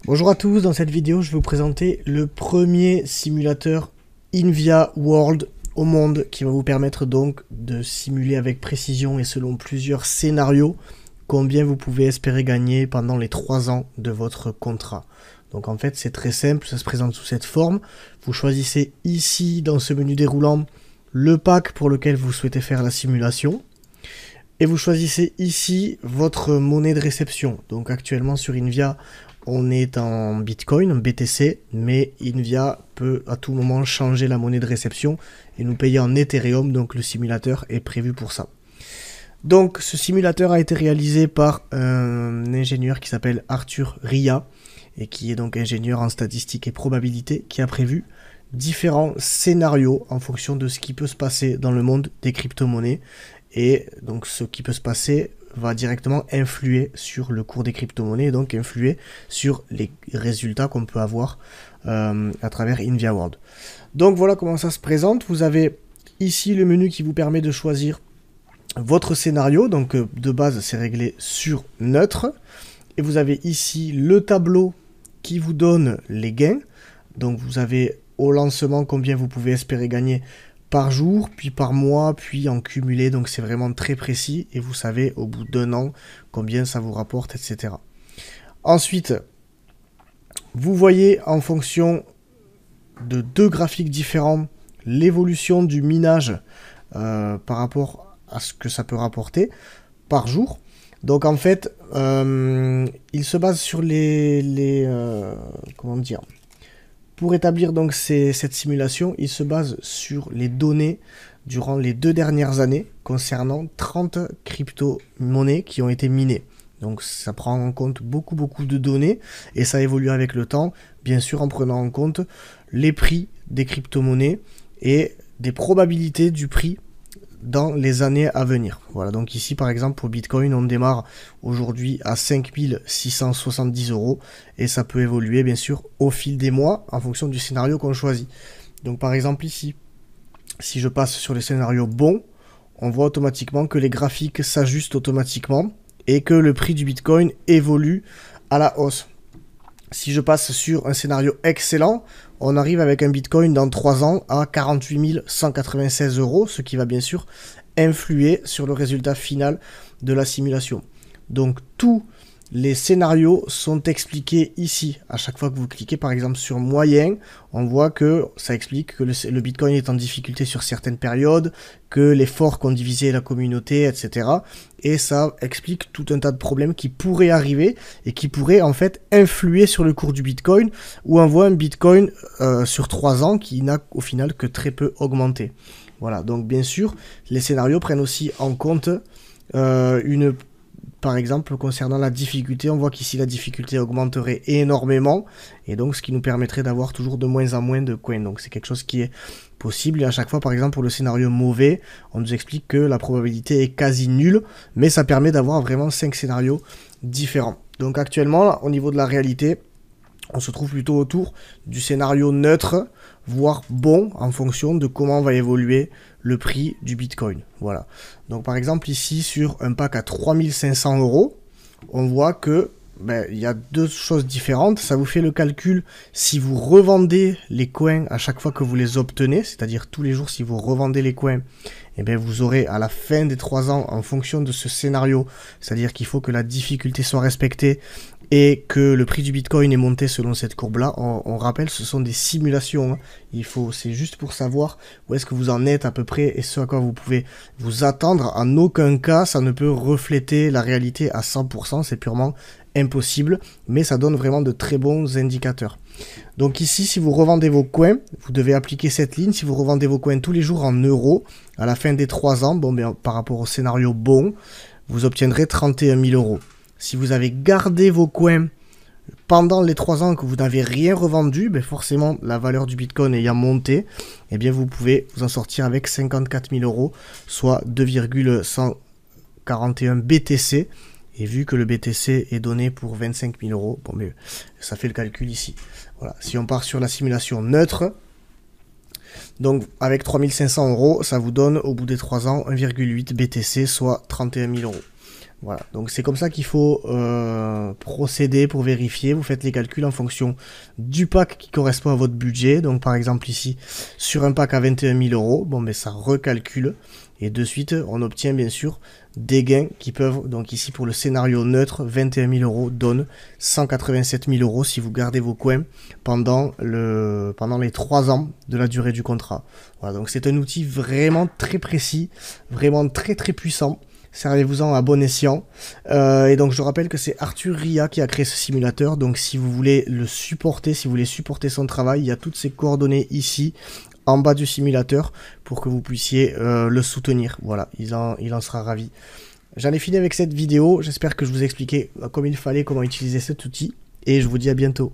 Bonjour à tous, dans cette vidéo je vais vous présenter le premier simulateur Invia World au monde qui va vous permettre donc de simuler avec précision et selon plusieurs scénarios combien vous pouvez espérer gagner pendant les 3 ans de votre contrat. Donc en fait c'est très simple, ça se présente sous cette forme. Vous choisissez ici dans ce menu déroulant le pack pour lequel vous souhaitez faire la simulation. Et vous choisissez ici votre monnaie de réception. Donc actuellement sur Invia, on est en Bitcoin, en BTC, mais Invia peut à tout moment changer la monnaie de réception et nous payer en Ethereum, donc le simulateur est prévu pour ça. Donc ce simulateur a été réalisé par un ingénieur qui s'appelle Arthur Ria, et qui est donc ingénieur en statistique et probabilité, qui a prévu différents scénarios en fonction de ce qui peut se passer dans le monde des crypto-monnaies. Et donc ce qui peut se passer va directement influer sur le cours des crypto-monnaies et donc influer sur les résultats qu'on peut avoir à travers Invia World. Donc voilà comment ça se présente. Vous avez ici le menu qui vous permet de choisir votre scénario. Donc de base c'est réglé sur neutre. Et vous avez ici le tableau qui vous donne les gains. Donc vous avez au lancement combien vous pouvez espérer gagner par jour, puis par mois, puis en cumulé, donc c'est vraiment très précis, et vous savez au bout d'un an combien ça vous rapporte, etc. Ensuite, vous voyez en fonction de deux graphiques différents, l'évolution du minage par rapport à ce que ça peut rapporter par jour. Donc en fait, il se base sur comment dire. Pour établir donc cette simulation, il se base sur les données durant les 2 dernières années concernant 30 crypto-monnaies qui ont été minées. Donc ça prend en compte beaucoup de données et ça évolue avec le temps, bien sûr en prenant en compte les prix des crypto-monnaies et des probabilités du prix dans les années à venir. Voilà, donc ici par exemple pour Bitcoin on démarre aujourd'hui à 5670 € et ça peut évoluer bien sûr au fil des mois en fonction du scénario qu'on choisit. Donc par exemple ici, si je passe sur les scénarios bons, on voit automatiquement que les graphiques s'ajustent automatiquement et que le prix du Bitcoin évolue à la hausse. Si je passe sur un scénario excellent, on arrive avec un Bitcoin dans 3 ans à 48 196 €, ce qui va bien sûr influer sur le résultat final de la simulation. Donc tous les scénarios sont expliqués ici. À chaque fois que vous cliquez par exemple sur moyen, on voit que ça explique que le Bitcoin est en difficulté sur certaines périodes, que les forks ont divisé la communauté, etc. Et ça explique tout un tas de problèmes qui pourraient arriver et qui pourraient en fait influer sur le cours du Bitcoin, où on voit un Bitcoin sur 3 ans qui n'a au final que très peu augmenté. Voilà, donc bien sûr, les scénarios prennent aussi en compte par exemple, concernant la difficulté, on voit qu'ici la difficulté augmenterait énormément, et donc ce qui nous permettrait d'avoir toujours de moins en moins de coins. Donc c'est quelque chose qui est possible, et à chaque fois, par exemple, pour le scénario mauvais, on nous explique que la probabilité est quasi nulle, mais ça permet d'avoir vraiment 5 scénarios différents. Donc actuellement, là, au niveau de la réalité, on se trouve plutôt autour du scénario neutre, voire bon, en fonction de comment va évoluer le prix du Bitcoin. Voilà. Donc par exemple ici, sur un pack à 3500 €, on voit que il y a deux choses différentes. Ça vous fait le calcul si vous revendez les coins à chaque fois que vous les obtenez, c'est-à-dire tous les jours si vous revendez les coins, et bien vous aurez à la fin des 3 ans, en fonction de ce scénario, c'est-à-dire qu'il faut que la difficulté soit respectée et que le prix du Bitcoin est monté selon cette courbe-là. On rappelle, ce sont des simulations. C'est juste pour savoir où est-ce que vous en êtes à peu près et ce à quoi vous pouvez vous attendre. En aucun cas, ça ne peut refléter la réalité à 100%. C'est purement impossible, mais ça donne vraiment de très bons indicateurs. Donc ici, si vous revendez vos coins, vous devez appliquer cette ligne. Si vous revendez vos coins tous les jours en euros, à la fin des 3 ans, par rapport au scénario bon, vous obtiendrez 31 000 €. Si vous avez gardé vos coins pendant les 3 ans que vous n'avez rien revendu, forcément la valeur du Bitcoin ayant monté, eh bien vous pouvez vous en sortir avec 54 000 €, soit 2,141 BTC. Et vu que le BTC est donné pour 25 000 €, ça fait le calcul ici. Voilà. Si on part sur la simulation neutre, donc avec 3500 €, ça vous donne au bout des 3 ans 1,8 BTC, soit 31 000 €. Voilà, donc c'est comme ça qu'il faut procéder pour vérifier. Vous faites les calculs en fonction du pack qui correspond à votre budget. Donc par exemple ici, sur un pack à 21 000 euros, bon ben ça recalcule. Et de suite, on obtient bien sûr des gains qui peuvent, donc ici pour le scénario neutre, 21 000 euros donne 187 000 euros si vous gardez vos coins pendant les 3 ans de la durée du contrat. Voilà, donc c'est un outil vraiment très précis, vraiment très très puissant. Servez-vous-en à bon escient. Et donc je rappelle que c'est Arthur Ria qui a créé ce simulateur. Donc si vous voulez le supporter, si vous voulez supporter son travail, il y a toutes ses coordonnées ici, en bas du simulateur, pour que vous puissiez le soutenir. Voilà, il en sera ravi. J'en ai fini avec cette vidéo. J'espère que je vous ai expliqué comme il fallait comment utiliser cet outil. Et je vous dis à bientôt.